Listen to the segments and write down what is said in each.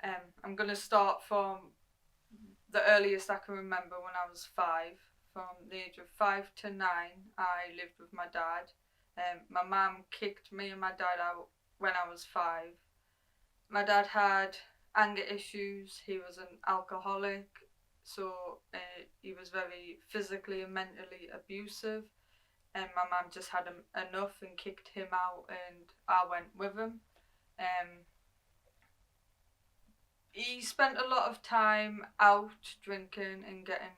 I'm going to start from the earliest I can remember when I was 5. From the age of 5 to 9, I lived with my dad. My mum kicked me and my dad out when I was 5. My dad had anger issues. He was an alcoholic, so he was very physically and mentally abusive. And my mum just had enough and kicked him out, and I went with him. Um, he spent a lot of time out drinking and getting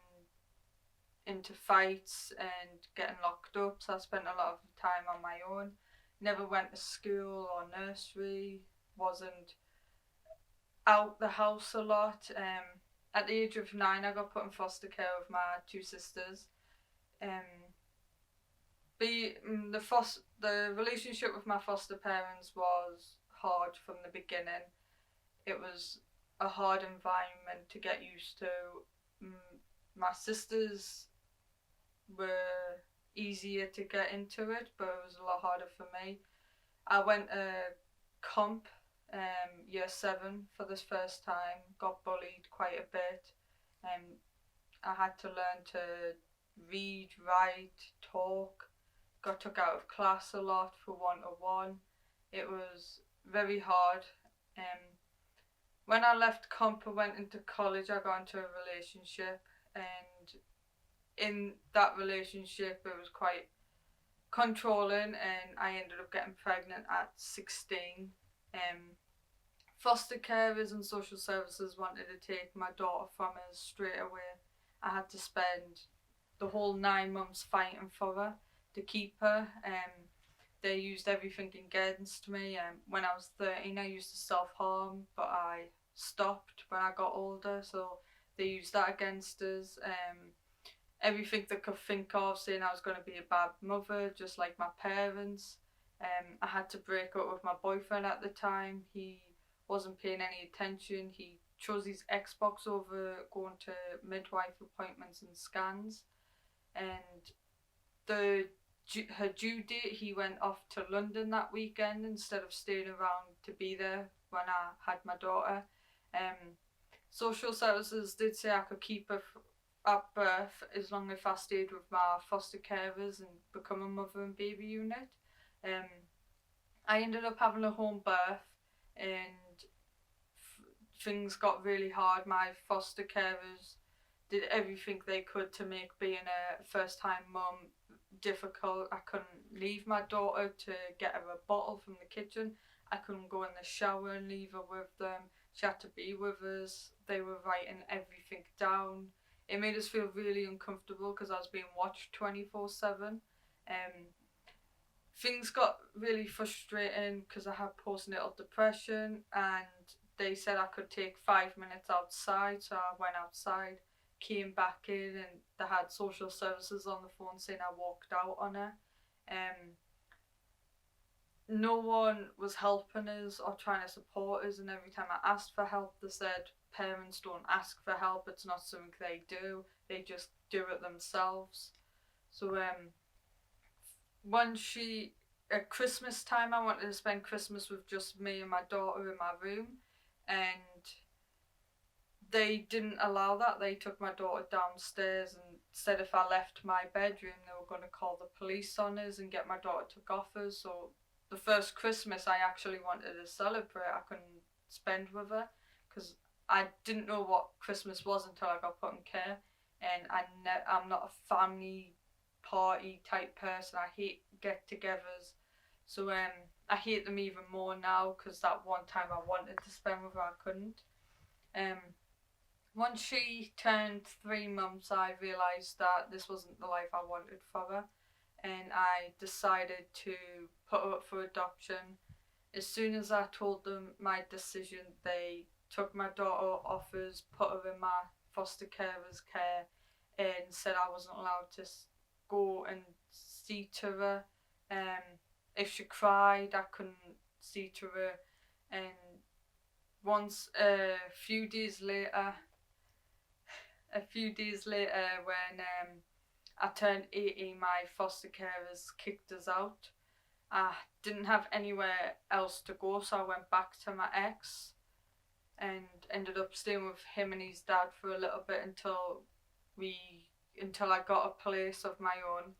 into fights and getting locked up, so I spent a lot of time on my own. Never went to school or nursery, wasn't out the house a lot. At the age of 9, I got put in foster care with my 2 sisters. Um, the relationship with my foster parents was hard from the beginning. It was a hard environment to get used to. My sisters were easier to get into it, but it was a lot harder for me. I went comp year 7 for this first time, got bullied quite a bit. I had to learn to read, write, talk, got took out of class a lot for 1-to-1. It was very hard. Um, when I left comp and went into college, I got into a relationship, and in that relationship it was quite controlling, and I ended up getting pregnant at 16. Foster carers and social services wanted to take my daughter from us straight away. I had to spend the whole 9 months fighting for her to keep her. They used everything against me. When I was 13, I used to self-harm, but I stopped when I got older, so they used that against us. Everything they could think of, saying I was going to be a bad mother, just like my parents. I had to break up with my boyfriend at the time. He wasn't paying any attention. He chose his Xbox over going to midwife appointments and scans. And her due date, he went off to London that weekend instead of staying around to be there when I had my daughter. Social services did say I could keep her at birth as long as I stayed with my foster carers and become a mother and baby unit. I ended up having a home birth, and things got really hard. My foster carers did everything they could to make being a first time mum difficult. I couldn't leave my daughter to get her a bottle from the kitchen. I couldn't go in the shower and leave her with them. She had to be with us. They were writing everything down. It made us feel really uncomfortable because I was being watched 24/7. Things got really frustrating because I had postnatal depression, and they said I could take 5 minutes outside, so I went outside, came back in, and they had social services on the phone saying I walked out on her. No one was helping us or trying to support us, and every time I asked for help, they said parents don't ask for help, it's not something they do, they just do it themselves. So at Christmas time, I wanted to spend Christmas with just me and my daughter in my room, and they didn't allow that. They took my daughter downstairs and said if I left my bedroom, they were going to call the police on us and get my daughter took off us. So the first Christmas I actually wanted to celebrate, I couldn't spend with her because I didn't know what Christmas was until I got put in care, and I'm not a family party type person. I hate get-togethers, so I hate them even more now because that one time I wanted to spend with her, I couldn't. Once she turned 3 months, I realised that this wasn't the life I wanted for her, and I decided to put her up for adoption. As soon as I told them my decision, they took my daughter off us, put her in my foster carer's care, and said I wasn't allowed to go and see to her. If she cried, I couldn't see to her. And once a few days later, when I turned 18, my foster carers kicked us out. I didn't have anywhere else to go, so I went back to my ex. and ended up staying with him and his dad for a little bit we until I got a place of my own.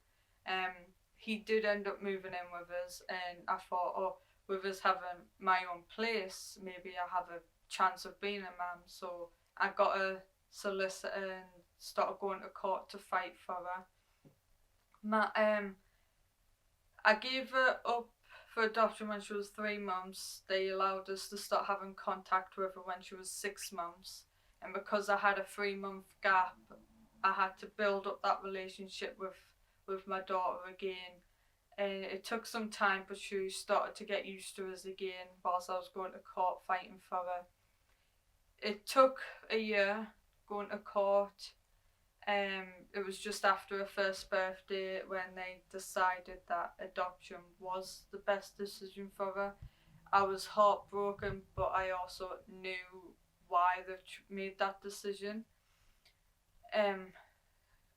Um, he did end up moving in with us, and I thought, oh, with us having my own place, maybe I have a chance of being a mum. So I got a solicitor and started going to court to fight for her. My I gave her up for adoption when she was 3 months. They allowed us to start having contact with her when she was 6 months. And because I had a 3 month gap, I had to build up that relationship with my daughter again. And it took some time, but she started to get used to us again whilst I was going to court fighting for her. It took a year going to court. It was just after her first birthday when they decided that adoption was the best decision for her. I was heartbroken, but I also knew why they made that decision. Um,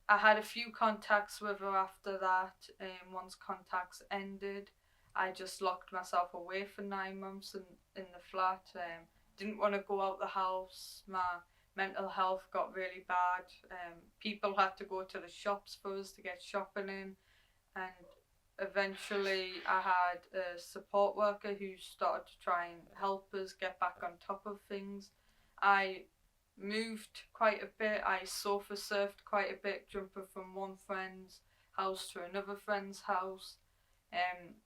I had a few contacts with her after that, and once contacts ended, I just locked myself away for 9 months in the flat. Didn't want to go out the house. My mental health got really bad. People had to go to the shops for us to get shopping in, and eventually I had a support worker who started to try and help us get back on top of things. I moved quite a bit. I sofa surfed quite a bit, jumping from one friend's house to another friend's house.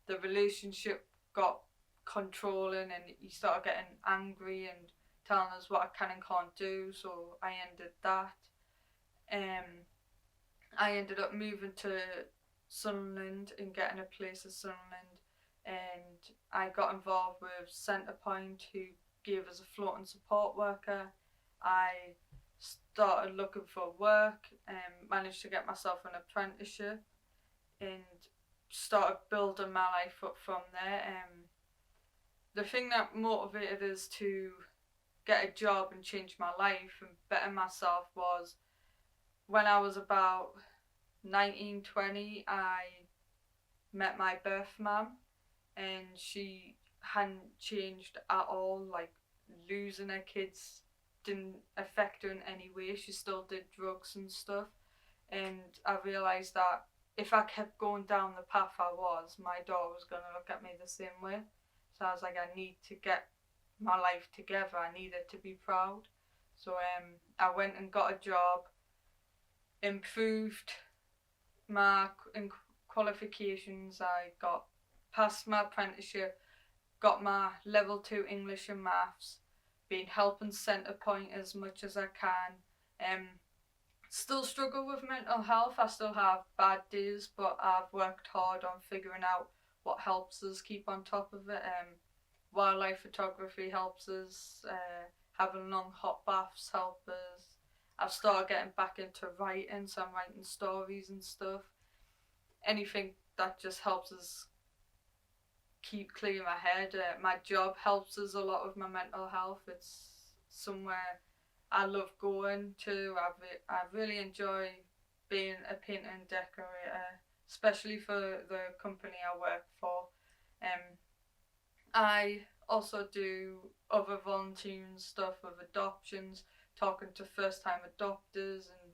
The relationship got controlling, and he started getting angry and telling us what I can and can't do. So I ended that. Um, I ended up moving to Sunderland and getting a place in Sunderland, and I got involved with Centrepoint, who gave us a floating support worker. I started looking for work and managed to get myself an apprenticeship and started building my life up from there. The thing that motivated us to get a job and change my life and better myself was when I was about 19, 20, I met my birth mum, and she hadn't changed at all. Like, losing her kids didn't affect her in any way. She still did drugs and stuff. And I realised that if I kept going down the path I was, my daughter was going to look at me the same way. So I was like, I need to get my life together. I needed to be proud. So I went and got a job, improved my qualifications. I got past my apprenticeship, got my level 2 English and maths, been helping Centrepoint as much as I can. Still struggle with mental health. I still have bad days, but I've worked hard on figuring out what helps us keep on top of it. Wildlife photography helps us. Having long hot baths help us. I've started getting back into writing, so I'm writing stories and stuff. Anything that just helps us keep clear my head. My job helps us a lot with my mental health. It's somewhere I love going to. I really enjoy being a painter and decorator, especially for the company I work for. I also do other volunteering stuff with adoptions, talking to first time adopters and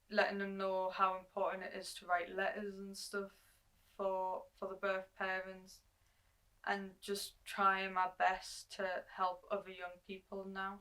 letting them know how important it is to write letters and stuff for the birth parents, and just trying my best to help other young people now.